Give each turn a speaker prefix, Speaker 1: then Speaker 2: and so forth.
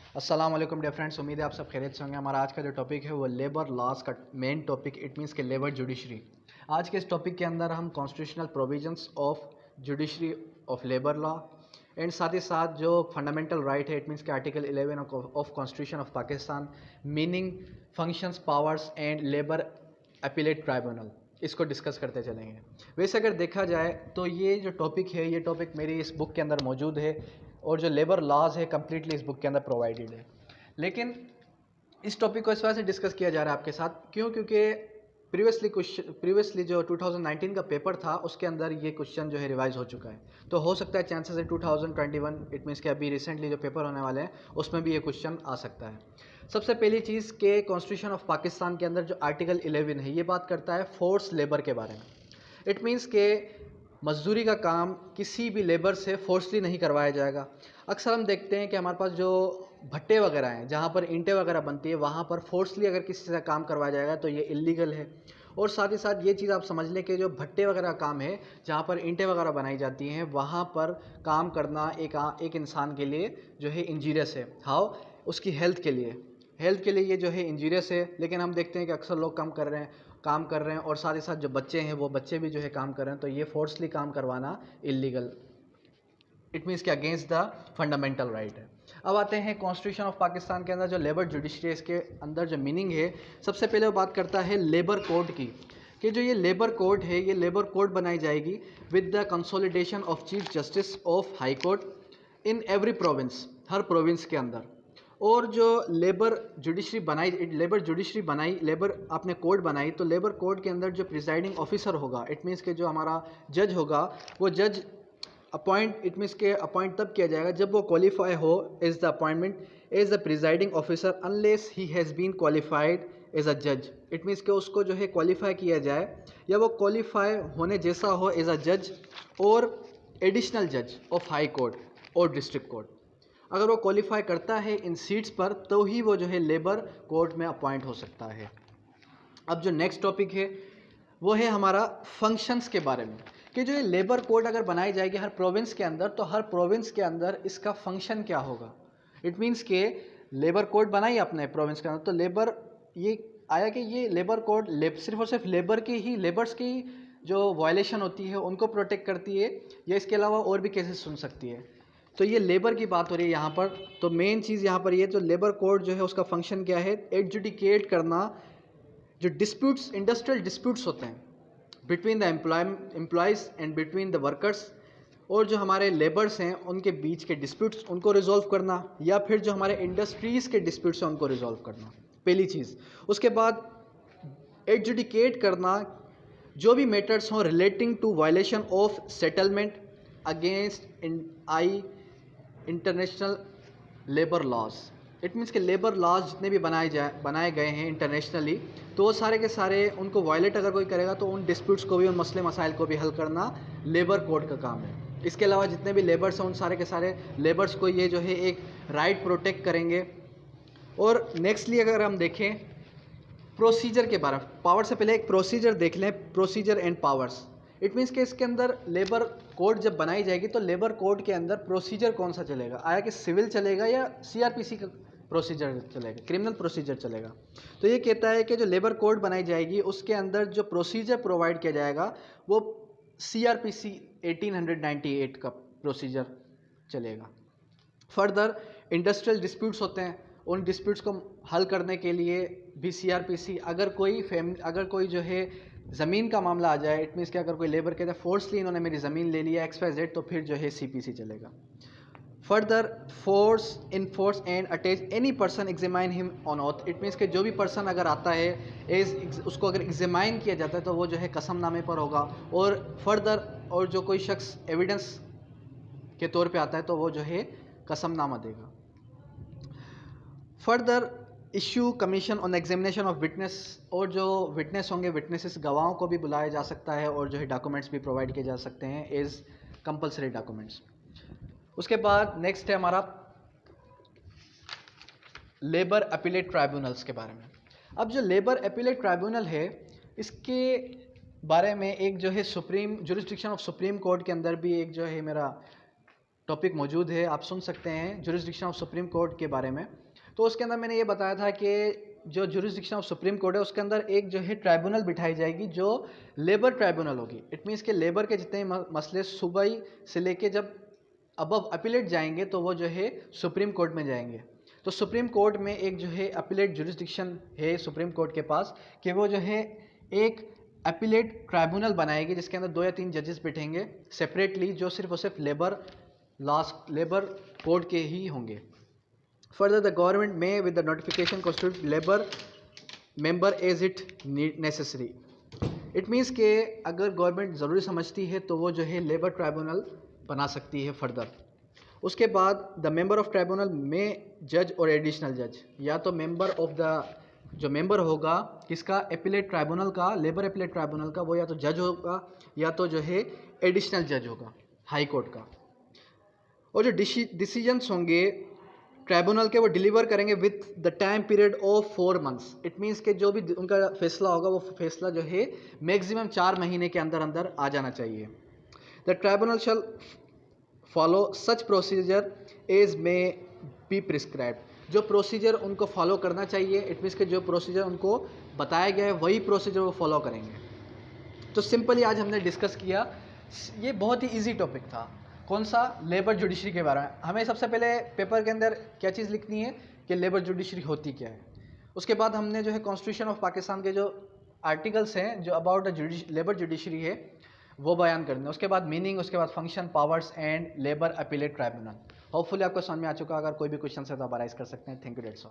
Speaker 1: अस्सलाम वालेकुम dear friends, उम्मीद है आप सब खैरियत से होंगे। हमारा आज का जो टॉपिक है वो लेबर लॉज का मेन टॉपिक, इट मीन्स के लेबर जुडिशरी। आज के इस टॉपिक के अंदर हम constitutional provisions of judiciary of labour law and साथ ही साथ जो फंडामेंटल राइट है, इट मीन्स के article 11 of constitution of Pakistan, meaning, functions, powers and labour appellate tribunal, इसको डिस्कस करते चलेंगे। वैसे अगर देखा जाए तो ये जो टॉपिक है, ये टॉपिक मेरी इस बुक के अंदर मौजूद है और जो लेबर लॉज है कम्प्लीटली इस बुक के अंदर प्रोवाइडेड है। लेकिन इस टॉपिक को इस वजह से डिस्कस किया जा रहा है आपके साथ, क्योंकि प्रीवियसली जो 2019 का पेपर था उसके अंदर ये क्वेश्चन जो है रिवाइज हो चुका है। तो हो सकता है चांसेस है 2021, इट मीन्स कि अभी रिसेंटली जो पेपर होने वाले हैं उसमें भी ये क्वेश्चन आ सकता है। सबसे पहली चीज़ के कॉन्स्टिट्यूशन ऑफ पाकिस्तान के अंदर जो आर्टिकल 11 है ये बात करता है फोर्स लेबर के बारे में। इट मीन्स के मजदूरी का काम किसी भी लेबर से फोर्सली नहीं करवाया जाएगा। अक्सर हम देखते हैं कि हमारे पास जो भट्टे वगैरह हैं, जहाँ पर ईंटें वगैरह बनती है, वहाँ पर फोर्सली अगर किसी से काम करवाया जाएगा तो ये इलीगल है। और साथ ही साथ ये चीज़ आप समझ लें कि जो भट्टे वगैरह काम है, जहाँ पर ईंटें वगैरह बनाई जाती हैं, वहाँ पर काम करना एक इंसान के लिए जो है इंजीरियस है। हाउ? उसकी हेल्थ के लिए ये जो है इंजीरियस है। लेकिन हम देखते हैं कि अक्सर लोग काम कर रहे हैं और साथ ही साथ जो बच्चे हैं वो बच्चे भी जो है काम कर रहे हैं, तो ये फोर्सली काम करवाना इलीगल, इट मीन्स कि अगेंस्ट द फंडामेंटल राइट है। अब आते हैं कॉन्स्टिट्यूशन ऑफ पाकिस्तान के अंदर जो लेबर जुडिशरी, इसके अंदर जो मीनिंग है, सबसे पहले वो बात करता है लेबर कोड की, कि जो ये लेबर कोड है, ये लेबर कोड बनाई जाएगी with the consolidation of chief justice of high court in every province, her province के अंदर। और जो लेबर जुडिशरी बनाई, लेबर आपने कोड बनाई, तो लेबर कोड के अंदर जो प्रिजाइडिंग ऑफिसर होगा, इट मीन्स के जो हमारा जज होगा, वो जज इट मीन्स के अपॉइंट तब किया जाएगा जब वो क्वालिफाई हो as the appointment as the presiding officer unless he has been qualified as a जज। इट मीन्स के उसको जो है क्वालिफाई किया जाए या वो क्वालिफाई होने जैसा हो एज अ जज और एडिशनल जज ऑफ हाई कोर्ट और डिस्ट्रिक्ट कोर्ट। अगर वो क्वालिफाई करता है इन सीट्स पर तो ही वो जो है लेबर कोर्ट में अपॉइंट हो सकता है। अब जो नेक्स्ट टॉपिक है वो है हमारा फंक्शंस के बारे में, कि जो ये लेबर कोड अगर बनाई जाएगी हर प्रोविंस के अंदर, तो हर प्रोविंस के अंदर इसका फंक्शन क्या होगा। इट मीन्स के लेबर कोड बनाई अपने प्रोविंस के अंदर, तो लेबर ये आया कि ये लेबर कोड सिर्फ और सिर्फ लेबर्स की जो वायलेशन होती है उनको प्रोटेक्ट करती है, या इसके अलावा और भी केसेस सुन सकती है। तो ये लेबर की बात हो रही है यहाँ पर। तो मेन चीज़ यहाँ पर ये जो लेबर कोड जो है उसका फंक्शन क्या है, एडजुडिकेट करना जो डिस्प्यूट्स, इंडस्ट्रियल डिस्प्यूट्स होते हैं between the employees and between the workers, और जो हमारे लेबर्स हैं उनके बीच के डिस्प्यूट्स उनको रिजॉल्व करना, या फिर जो हमारे इंडस्ट्रीज़ के डिस्प्यूट्स हैं उनको रिजॉल्व करना, पहली चीज़। उसके बाद एडजुडिकेट करना जो भी मैटर्स हों relating to violation of settlement against international labour laws. It means के लेबर लॉज जितने भी बनाए गए हैं इंटरनेशनली, तो वो सारे के सारे उनको वायलेट अगर कोई करेगा तो उन डिस्प्यूट्स को भी, उन मसले मसाइल को भी हल करना लेबर कोड का काम है। इसके अलावा जितने भी लेबर्स हैं उन सारे के सारे लेबर्स को ये जो है एक राइट प्रोटेक्ट करेंगे। और नेक्स्टली अगर हम देखें प्रोसीजर के बारे में, पावर से पहले एक प्रोसीजर देख लें, procedure and powers. It means कि इसके अंदर लेबर कोड जब बनाई जाएगी तो लेबर कोड के अंदर प्रोसीजर कौन सा चलेगा, आया कि सिविल चलेगा या सीआरपीसी का प्रोसीजर चलेगा, क्रिमिनल प्रोसीजर चलेगा। तो ये कहता है कि जो लेबर कोड बनाई जाएगी उसके अंदर जो प्रोसीजर प्रोवाइड किया जाएगा वो सीआरपीसी 1898 का प्रोसीजर चलेगा। फर्दर इंडस्ट्रियल डिस्प्यूट्स होते हैं, उन डिस्प्यूट्स को हल करने के लिए भी सीआरपीसी, अगर कोई जो है ज़मीन का मामला आ जाए, इट मीन्स कि अगर कोई लेबर कहता है फोर्सली इन्होंने मेरी ज़मीन ले लिया XYZ, तो फिर जो है सीपीसी चलेगा। Further force and attach any person examine him on auth. It means कि जो भी पर्सन अगर आता है उसको अगर एग्जामाइन किया जाता है तो वो जो है कसमनामे पर होगा। और फर्दर और जो कोई शख्स एविडेंस के तौर पे आता है तो वो जो है कसमनामा देगा। Further issue commission on examination of witness, और जो विटनेस होंगे, विटनेसेस गवाहों को भी बुलाया जा सकता है और जो है डॉक्यूमेंट्स भी प्रोवाइड किए जा सकते हैं एज कंपलसरी डॉक्यूमेंट्स। उसके बाद नेक्स्ट है हमारा लेबर अपीलेट ट्राइब्यूनल्स के बारे में। अब जो लेबर अपीलेट ट्राइब्यूनल है इसके बारे में एक जो है supreme jurisdiction of supreme court के अंदर भी एक जो है मेरा टॉपिक मौजूद है, आप सुन सकते हैं जुरिस्डिक्शन ऑफ सुप्रीम कोर्ट के बारे में। तो उसके अंदर मैंने ये बताया था कि जो जुरिस्डिक्शन ऑफ सुप्रीम कोर्ट है उसके अंदर एक जो है ट्राइब्यूनल बिठाई जाएगी जो लेबर ट्राइब्यूनल होगी। इट मीन्स के लेबर के जितने मसले सूबाई से लेके जब अबव अपीलेट जाएंगे तो वो जो है सुप्रीम कोर्ट में जाएंगे। तो सुप्रीम कोर्ट में एक जो है अपीलेट जुरिस्डिक्शन है सुप्रीम कोर्ट के पास कि वो जो है एक अपीलेट ट्राइब्यूनल बनाएगी जिसके अंदर 2 या 3 जजेस बैठेंगे सेपरेटली, जो सिर्फ और सिर्फ लेबर कोड के ही होंगे। Further the government may with the notification constitute labour member as it necessary. It means के अगर गवर्नमेंट ज़रूरी समझती है तो वो जो है लेबर ट्राइब्यूनल बना सकती है फर्दर। उसके बाद द मेंबर ऑफ ट्राइब्यूनल में जज और एडिशनल जज, या तो मेंबर ऑफ द जो मेंबर होगा किसका, एपिलेट ट्राइब्यूनल का, लेबर एपिलेट ट्राइब्यूनल का, वो या तो जज होगा या तो जो है एडिशनल जज होगा हाई कोर्ट का। और जो डिसीजंस होंगे ट्राइब्यूनल के वो डिलीवर करेंगे with the time period of 4 months. It means के जो भी उनका फैसला होगा वो फैसला जो है मैक्सिमम 4 महीने के अंदर अंदर आ जाना चाहिए। The tribunal shall follow such procedure as may be prescribed. जो प्रोसीजर उनको फॉलो करना चाहिए, इट मीन्स के जो प्रोसीजर उनको बताया गया है वही प्रोसीजर वो फॉलो करेंगे। तो सिंपली आज हमने डिस्कस किया, ये बहुत ही इजी टॉपिक था। कौन सा, लेबर जुडिशरी के बारे में। हमें सबसे पहले पेपर के अंदर क्या चीज़ लिखनी है कि लेबर जुडिशरी होती क्या है। उसके बाद हमने जो है कॉन्स्टिट्यूशन ऑफ पाकिस्तान के जो आर्टिकल्स हैं जो अबाउट द लेबर जुडिशरी है वो बयान करना है। उसके बाद मीनिंग, उसके बाद function, powers and labour appellate tribunal. Hopefully आपको समझ में आ चुका। अगर कोई भी क्वेश्चन है तो आप राइज कर सकते हैं। Thank you, that's all.